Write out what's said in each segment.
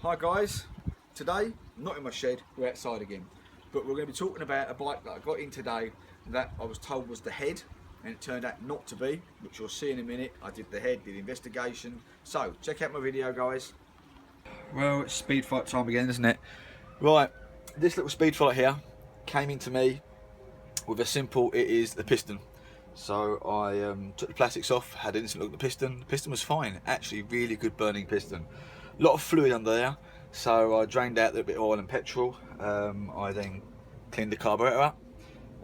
Hi guys, today, not in my shed, we're outside again, but we're going to be talking about a bike that I got in today that I was told was the head, and it turned out not to be, which you'll see in a minute. I did the head, did the investigation, so check out my video guys. Well, it's speed fight time again, isn't it? Right, this little speed fight here came into me with a simple, it is the piston. So I took the plastics off, had an instant look at the piston. The piston was fine, actually really good burning piston. A lot of fluid under there, so I drained out a little bit of oil and petrol. I then cleaned the carburetor up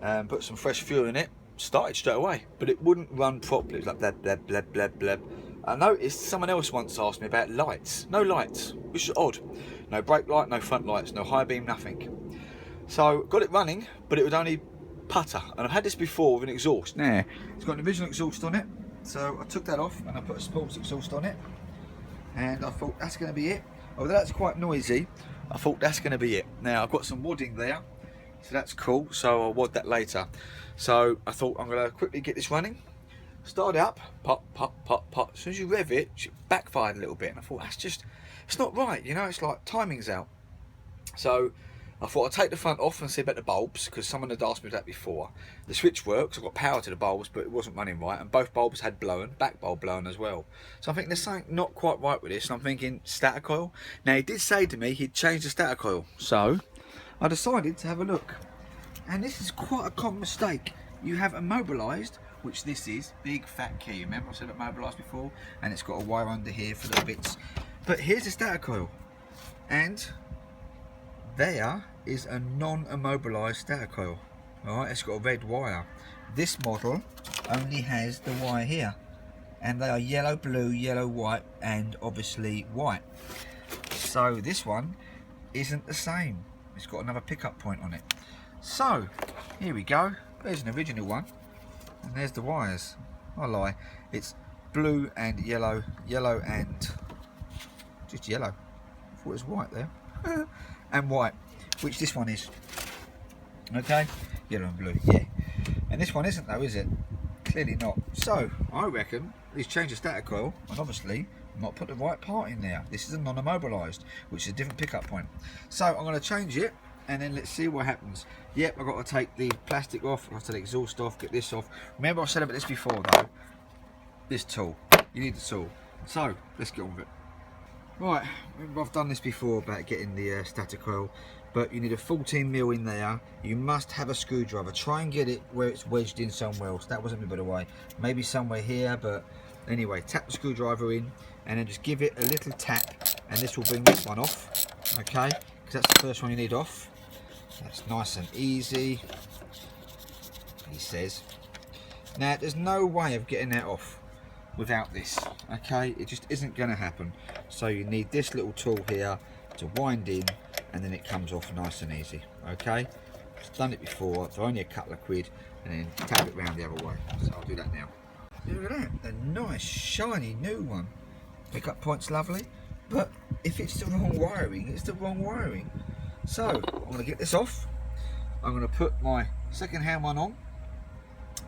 and put some fresh fuel in it. Started straight away, but it wouldn't run properly. It was like blab, blab, blab, blab, blab. I noticed someone else once asked me about lights. No lights, which is odd. No brake light, no front lights, no high beam, nothing. So got it running, but it would only putter, and I've had this before with an exhaust. Now it's got an original exhaust on it, so I took that off and I put a sports exhaust on it, and I thought that's going to be it. Although that's quite noisy, I thought that's going to be it. Now I've got some wadding there, so that's cool, so I'll wad that later. So I thought I'm going to quickly get this running, start it up, pop, pop, pop, pop. As soon as you rev it, it backfired a little bit, and I thought that's just, it's not right, you know, it's like timing's out. So I thought I'd take the front off and see about the bulbs, because someone had asked me that before. The switch works, I've got power to the bulbs, but it wasn't running right, and both bulbs had blown, back bulb blown as well. So I'm thinking there's something not quite right with this, and I'm thinking stator coil. Now he did say to me he'd changed the stator coil, so I decided to have a look. And this is quite a common mistake. You have immobilised, which this is, big fat key, remember I said immobilised before, and it's got a wire under here for little bits. But here's the stator coil, and there is a non-immobilised stator coil. Alright, it's got a red wire. This model only has the wire here, and they are yellow, blue, yellow, white, and obviously white. So this one isn't the same. It's got another pickup point on it. So here we go. There's an original one, and there's the wires. I lie. It's blue and yellow, yellow and just yellow. I thought it was white there. And white, which this one is. Okay, yellow and blue, yeah. And this one isn't though, is it? Clearly not. So I reckon he's changed the stator coil, and obviously not put the right part in there. This is a non-immobilised, which is a different pickup point. So I'm going to change it, and then let's see what happens. Yep, I've got to take the plastic off, I've got to take the exhaust off, get this off. Remember I said about this before though, this tool, you need the tool. So let's get on with it. Right, I've done this before about getting the stator coil, but you need a 14mm in there. You must have a screwdriver. Try and get it where it's wedged in somewhere else. That wasn't a bit away. Maybe somewhere here, but anyway, tap the screwdriver in and then just give it a little tap, and this will bring this one off, okay? Because that's the first one you need off. That's nice and easy, he says. Now, there's no way of getting that off without this, okay? It just isn't going to happen. So you need this little tool here to wind in, and then it comes off nice and easy, okay? I've done it before for only a couple of quid, and then tap it round the other way. So I'll do that now. Look at that, a nice shiny new one. Pickup point's lovely, but if it's the wrong wiring, it's the wrong wiring. So I'm going to get this off. I'm going to put my second hand one on,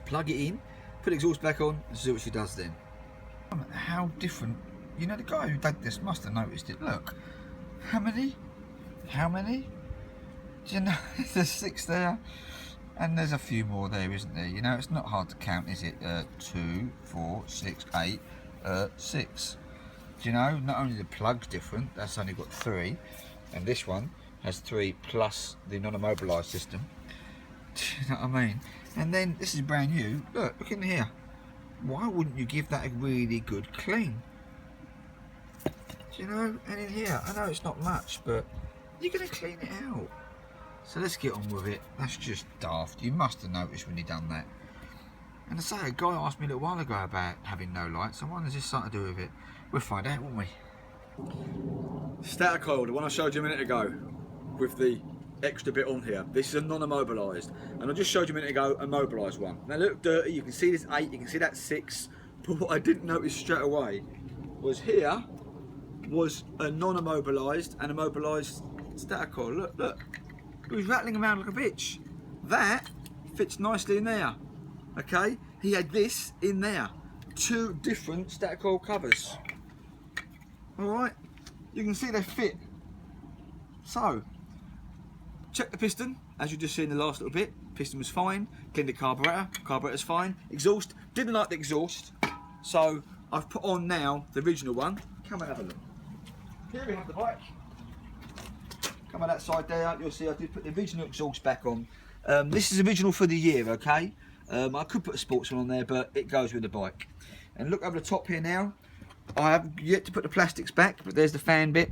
plug it in, put the exhaust back on, and see what she does then. How different, you know, the guy who did this must have noticed it. Look, how many? Do you know, there's 6 there, and there's a few more there, isn't there? You know, it's not hard to count, is it? 2, 4, 6, 8, 6. Do you know, not only the plug's different, that's only got 3, and this one has 3 plus the non-immobilised system. Do you know what I mean? And then this is brand new. Look in here. Why wouldn't you give that a really good clean? Do you know? And in here, I know it's not much, but you're going to clean it out. So let's get on with it. That's just daft. You must have noticed when you done that. And I say, a guy asked me a little while ago about having no lights. I wonder if this something to do with it. We'll find out, won't we? Stator coil, the one I showed you a minute ago, with the extra bit on here. This is a non-immobilised, and I just showed you a minute ago a mobilised one. Now look dirty, you can see this 8, you can see that 6, but what I didn't notice straight away was here was a non-immobilised and a mobilised stator coil. Look, it was rattling around like a bitch. That fits nicely in there, okay? He had this in there, 2 different stator coil covers. Alright, you can see they fit So, check the piston, as you just seen in the last little bit. Piston was fine. Cleaned the carburetor's fine. Exhaust, didn't like the exhaust, so I've put on now the original one. Come and have a look. Here we have the bike. Come on that side there, you'll see I did put the original exhaust back on. This is original for the year, okay? I could put a sports one on there, but it goes with the bike. And look over the top here now. I have yet to put the plastics back, but there's the fan bit,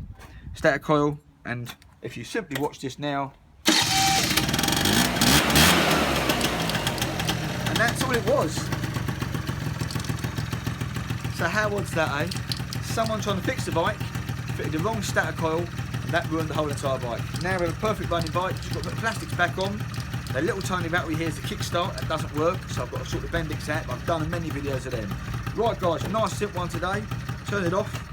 stator coil, and if you simply watch this now, and that's all it was. So how odd's that, eh? Someone trying to fix the bike, fitted the wrong stator coil, and that ruined the whole entire bike. Now we have a perfect running bike, just got to put the plastics back on. The little tiny battery here is the kickstart, that doesn't work, so I've got to sort the Bendix out. I've done many videos of them. Right guys, a nice simple one today. Turn it off.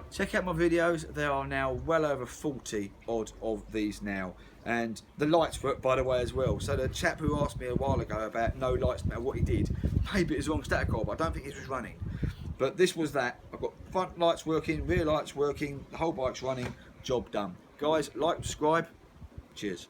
Check out my videos. There are now well over 40 odd of these now. And the lights work, by the way, as well. So the chap who asked me a while ago about no lights, no matter what he did, maybe it was wrong stator coil, but I don't think it was running. But this was that. I've got front lights working, rear lights working, the whole bike's running, job done. Guys, like, subscribe. Cheers.